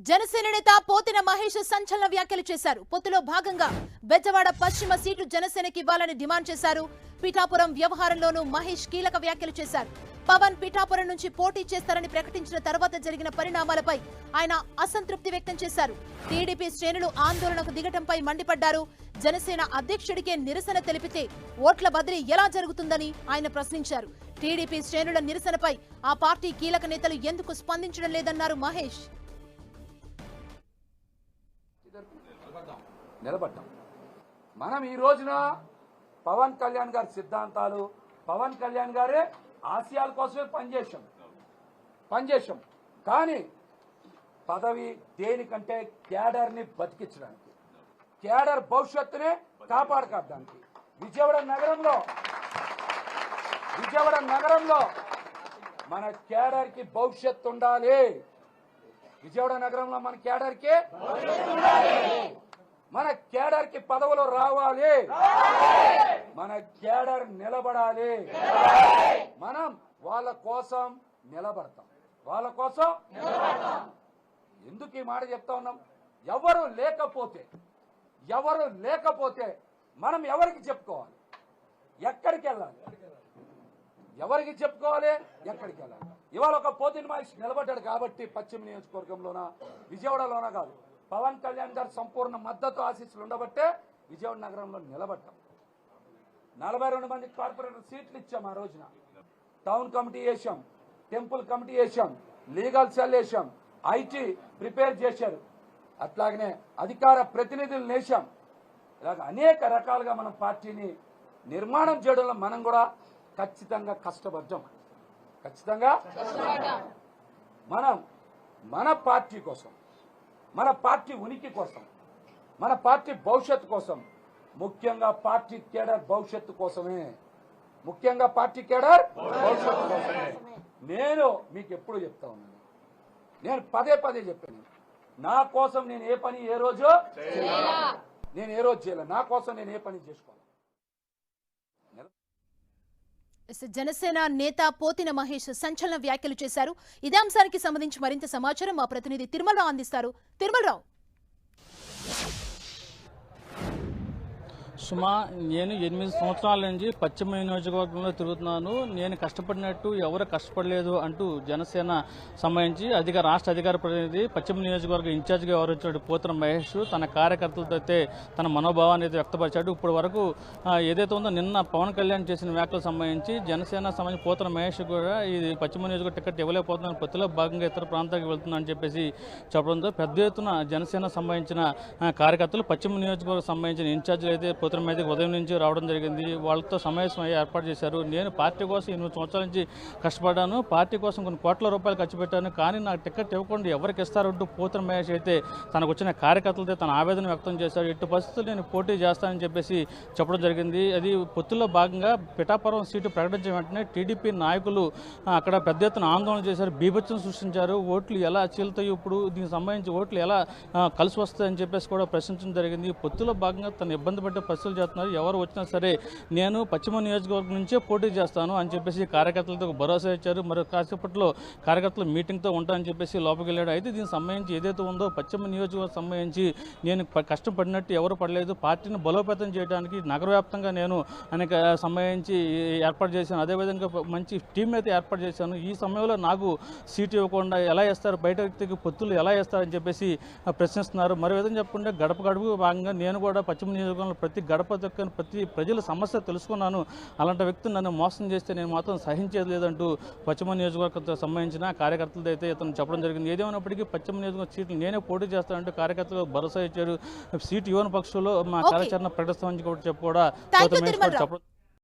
జనసేన నేత పోతిన మహేష్ సంచలన వ్యాఖ్యలు చేశారు. పొత్తులో భాగంగా బెజవాడ పశ్చిమ సీటు జనసేనకి ఇవ్వాలని డిమాండ్ చేశారు. పిఠాపురం వ్యవహారంలోనూ మహేష్ కీలక వ్యాఖ్యలు చేశారు. పవన్ పిఠాపురం నుంచి పోటీ చేస్తారని ప్రకటించిన తర్వాత జరిగిన పరిణామాలపై ఆయన అసంతృప్తి వ్యక్తం చేశారు. టీడీపీ శ్రేణులు ఆందోళనకు దిగటంపై మండిపడ్డారు. జనసేన అధ్యక్షుడికే నిరసన తెలిపితే ఓట్ల బదిలీ ఎలా జరుగుతుందని ఆయన ప్రశ్నించారు. టీడీపీ శ్రేణుల నిరసనపై ఆ పార్టీ కీలక నేతలు ఎందుకు స్పందించడం లేదన్నారు మహేష్. నిలబడ్డాం. మనం ఈ రోజున పవన్ కళ్యాణ్ గారి సిద్ధాంతాలు, పవన్ కళ్యాణ్ గారే ఆశయాల కోసమే పనిచేశాం. కానీ పదవి దేనికంటే క్యాడర్ని బతికించడానికి, క్యాడర్ భవిష్యత్తునే కాపాడుకోవడానికి. విజయవాడ నగరంలో మన క్యాడర్కి భవిష్యత్తు ఉండాలి. విజయవాడ నగరంలో మన క్యాడర్కి పదవులు రావాలి. మన క్యాడర్ నిలబడాలి. మనం వాళ్ళ కోసం నిలబడతాం. ఎందుకు ఈ మాట చెప్తా ఉన్నాం? ఎవరు లేకపోతే మనం ఎవరికి చెప్పుకోవాలి? ఎక్కడికి వెళ్ళాలి? ఇవాళ ఒక పోతిన మహేష్ నిలబడ్డాడు కాబట్టి పశ్చిమ నియోజకవర్గంలోన, విజయవాడలోన కాదు, పవన్ కళ్యాణ్ గారు సంపూర్ణ మద్దతు ఆశీస్సులు ఉండబట్టే విజయవాడ నగరంలో నిలబడ్డాం. 42 మంది కార్పొరేటర్ సీట్లు ఇచ్చాం. ఆ రోజున టౌన్ కమిటీ వేసాం, టెంపుల్ కమిటీ వేసాం, లీగల్ సెల్ వేసాం, ఐటీ ప్రిపేర్ చేశారు, అట్లాగనే అధికార ప్రతినిధులు వేసాం. ఇలాగ అనేక రకాలుగా మనం పార్టీని నిర్మాణం చేయడంలో మనం కూడా ఖచ్చితంగా కష్టపడ్డాం. మనం మన పార్టీ కోసం, మన పార్టీ ఉనికి కోసం, మన పార్టీ భవిష్యత్తు కోసం, ముఖ్యంగా పార్టీ కేడర్ భవిష్యత్తు కోసమే నేను మీకు ఎప్పుడు చెప్తా ఉన్నాను. నేను పదే చెప్పాను, నా కోసం నేను ఏ పని ఏ రోజు చేయలేదు. నా కోసం నేను ఏ పని చేసుకోవాలి. జనసేన నేత పోతిన మహేష్ సంచలన వ్యాఖ్యలు చేశారు. ఇదే అంశానికి సంబంధించి మరింత సమాచారం మా ప్రతినిధి తిరుమలరావు అందిస్తారు. తిరుమలరావు. సుమా, నేను 8 సంవత్సరాల నుంచి పశ్చిమ నియోజకవర్గంలో తిరుగుతున్నాను. నేను కష్టపడినట్టు ఎవరు కష్టపడలేదు అంటూ జనసేన సంబంధించి రాష్ట్ర అధికార ప్రతినిధి పశ్చిమ నియోజకవర్గ ఇన్ఛార్జిగా వ్యవహరించాడు పోతిన మహేష్ తన కార్యకర్తలతో అయితే తన మనోభావాన్ని అయితే వ్యక్తపరిచాడు. ఇప్పటి వరకు ఏదైతే ఉందో నిన్న పవన్ కళ్యాణ్ చేసిన వ్యాఖ్యలకు సంబంధించి జనసేన సంబంధించి పోతిన మహేష్ కూడా ఇది పశ్చిమ నియోజకవర్గ టికెట్ ఇవ్వలేకపోతున్నాను, పొత్తులో భాగంగా ఇతర ప్రాంతాలకు వెళ్తుందని చెప్పేసి చెప్పడంతో పెద్ద ఎత్తున జనసేన సంబంధించిన కార్యకర్తలు పశ్చిమ నియోజకవర్గం సంబంధించిన ఇన్ఛార్జీలు అయితే మీద ఉదయం నుంచి రావడం జరిగింది. వాళ్ళతో సమావేశం ఏర్పాటు చేశారు. నేను పార్టీ కోసం 8 సంవత్సరాల నుంచి కష్టపడ్డాను, పార్టీ కోసం కొన్ని కోట్ల రూపాయలు ఖర్చు పెట్టాను, కానీ నాకు టికెట్ ఇవ్వకుండా ఎవరికి ఇస్తారంటూ పోతిన మహేష్ అయితే తనకు వచ్చిన కార్యకర్తలతో తన ఆవేదన వ్యక్తం చేశారు. ఎట్టి పరిస్థితులు నేను పోటీ చేస్తానని చెప్పేసి చెప్పడం జరిగింది. అది పొత్తుల్లో భాగంగా పిఠాపురం సీటు ప్రకటించిన వెంటనే టీడీపీ నాయకులు అక్కడ పెద్ద ఎత్తున ఆందోళన చేశారు, బీభత్సం సృష్టించారు. ఓట్లు ఎలా చీలుతాయి, ఇప్పుడు దీనికి సంబంధించి ఓట్లు ఎలా కలిసి వస్తాయని చెప్పేసి కూడా ప్రశ్నించడం జరిగింది. పొత్తులో భాగంగా తను ఇబ్బంది పడ్డ పరిస్థితులు చేస్తున్నారు. ఎవరు వచ్చినా సరే నేను పశ్చిమ నియోజకవర్గం నుంచే పోటీ చేస్తాను అని చెప్పేసి కార్యకర్తలతో భరోసా ఇచ్చారు. మరి కాసేపట్లో కార్యకర్తలు మీటింగ్తో ఉంటారని చెప్పేసి లోపలికి వెళ్ళాడు. అయితే దీనికి సంబంధించి ఏదైతే ఉందో పశ్చిమ నియోజకవర్గం సంబంధించి నేను కష్టపడినట్టు ఎవరు పడలేదు, పార్టీని బలోపేతం చేయడానికి నగర వ్యాప్తంగా నేను అనేక సంబంధించి ఏర్పాటు చేశాను, అదేవిధంగా మంచి టీం అయితే ఏర్పాటు చేశాను. ఈ సమయంలో నాకు సీటు ఇవ్వకుండా ఎలా ఇస్తారు, బయట వ్యక్తికి పొత్తులు ఎలా ఇస్తారని చెప్పేసి ప్రశ్నిస్తున్నారు. మరో విధంగా చెప్పుకుంటే గడప భాగంగా నేను కూడా పశ్చిమ నియోజకవర్గంలో ప్రతి గడప దక్కని ప్రతి ప్రజల సమస్య తెలుసుకున్నాను. అలాంటి వ్యక్తిని నన్ను మోసం చేస్తే నేను మాత్రం సహించేది లేదంటూ పశ్చిమ నియోజకవర్గంతో సంబంధించిన కార్యకర్తలతో అయితే ఇతను చెప్పడం జరిగింది. ఏదేమైనప్పటికీ పశ్చిమ నియోజకవర్గ సీట్లు నేనే పోటీ చేస్తానంటూ కార్యకర్తలు భరోసా ఇచ్చారు. సీటు ఇవ్వని పక్షంలో మా కార్యాచరణ ప్రకటిస్తామని చెప్పి కూడా చెప్పడం